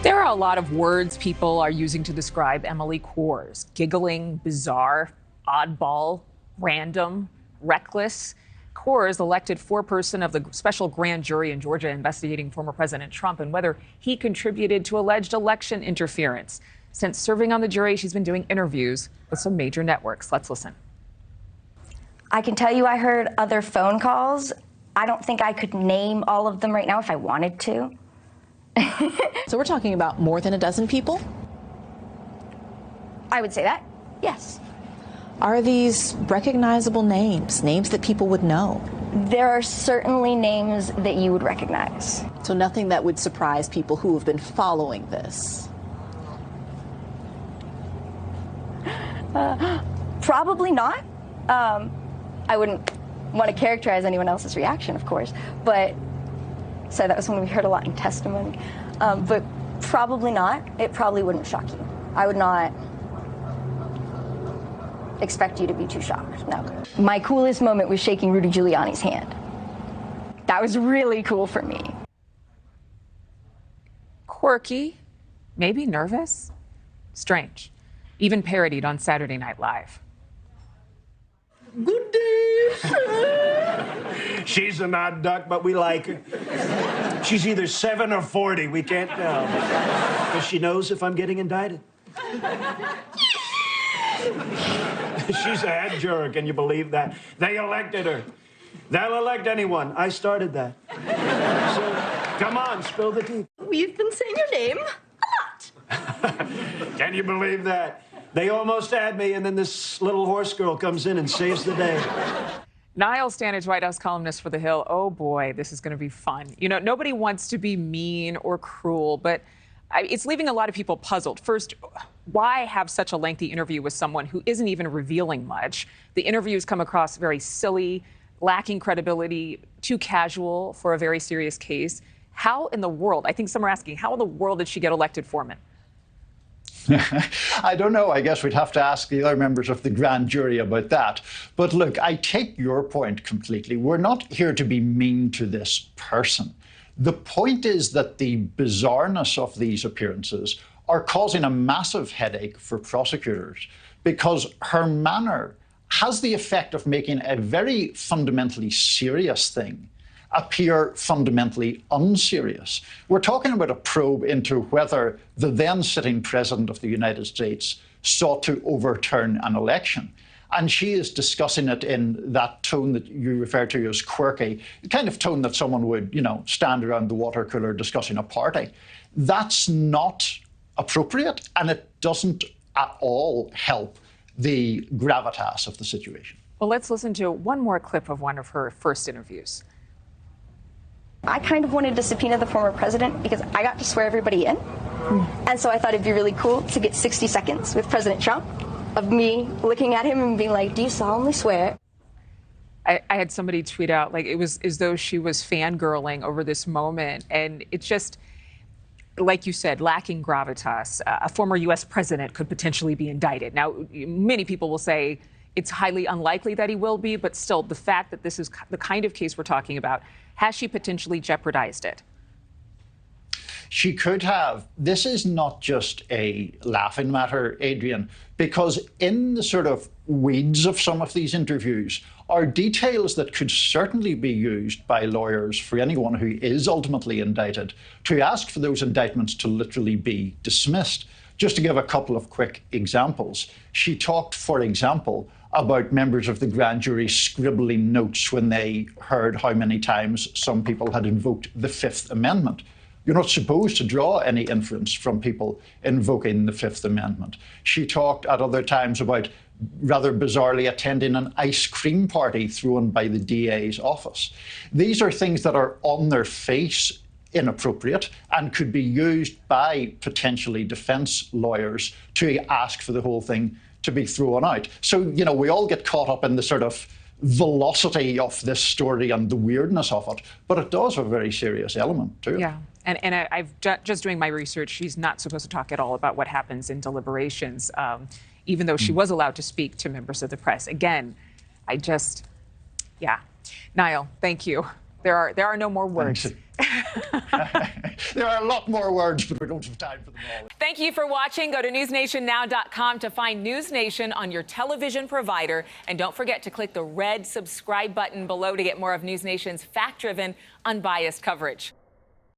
There are a lot of words people are using to describe Emily Kohrs. Giggling, bizarre, oddball, random, reckless. Kohrs elected foreperson of the special grand jury in Georgia investigating former President Trump and whether he contributed to alleged election interference. Since serving on the jury, she's been doing interviews with some major networks. Let's listen. I can tell you I heard other phone calls. I don't think I could name all of them right now if I wanted to. So we're talking about more than a dozen people? I would say that, yes. Are these recognizable names, names that people would know? There are certainly names that you would recognize. So nothing that would surprise people who have been following this? Probably not. I wouldn't want to characterize anyone else's reaction, of course, but so that was when we heard a lot in testimony. But probably not. It probably wouldn't shock you. I would not expect you to be too shocked, no. My coolest moment was shaking Rudy Giuliani's hand. That was really cool for me. Quirky, maybe nervous, strange. Even parodied on Saturday Night Live. Good day. She's an odd duck, but we like her. She's either 7 or 40, we can't tell. Because she knows if I'm getting indicted. She's a head juror, can you believe that? They elected her. They'll elect anyone. I started that. So, come on, spill the tea. We've been saying your name a lot. Can you believe that? They almost had me, and then this little horse girl comes in and saves the day. Niall Stanage, White House columnist for The Hill. Oh, boy, this is going to be fun. You know, nobody wants to be mean or cruel, but it's leaving a lot of people puzzled. First, why have such a lengthy interview with someone who isn't even revealing much? The interviews come across very silly, lacking credibility, too casual for a very serious case. How in the world, I think some are asking, how in the world did she get elected foreman? I don't know. I guess we'd have to ask the other members of the grand jury about that. But look, I take your point completely. We're not here to be mean to this person. The point is that the bizarreness of these appearances are causing a massive headache for prosecutors because her manner has the effect of making a very fundamentally serious thing appear fundamentally unserious. We're talking about a probe into whether the then sitting president of the United States sought to overturn an election. And she is discussing it in that tone that you refer to as quirky, the kind of tone that someone would, stand around the water cooler discussing a party. That's not appropriate, and it doesn't at all help the gravitas of the situation. Well, let's listen to one more clip of one of her first interviews. I kind of wanted to subpoena the former president because I got to swear everybody in. And so I thought it'd be really cool to get 60 seconds with President Trump of me looking at him and being like, do you solemnly swear? I had somebody tweet out, like, it was as though she was fangirling over this moment. And it's just, like you said, lacking gravitas. A former U.S. president could potentially be indicted. Now, many people will say it's highly unlikely that he will be, but still, the fact that this is the kind of case we're talking about, has she potentially jeopardized it? She could have. This is not just a laughing matter, Adrienne, because in the sort of weeds of some of these interviews are details that could certainly be used by lawyers for anyone who is ultimately indicted to ask for those indictments to literally be dismissed. Just to give a couple of quick examples, she talked, for example, about members of the grand jury scribbling notes when they heard how many times some people had invoked the Fifth Amendment. You're not supposed to draw any inference from people invoking the Fifth Amendment. She talked at other times about, rather bizarrely, attending an ice cream party thrown by the DA's office. These are things that are on their face inappropriate and could be used by potentially defense lawyers to ask for the whole thing to be thrown out. So, we all get caught up in the sort of velocity of this story and the weirdness of it, but it does have a very serious element to it. Yeah, and I've just doing my research, she's not supposed to talk at all about what happens in deliberations, even though she was allowed to speak to members of the press. Again, yeah. Niall, thank you. There are no more words. There are a lot more words, but we don't have time for them all. Thank you for watching. Go to newsnationnow.com to find NewsNation on your television provider. And don't forget to click the red subscribe button below to get more of NewsNation's fact-driven, unbiased coverage.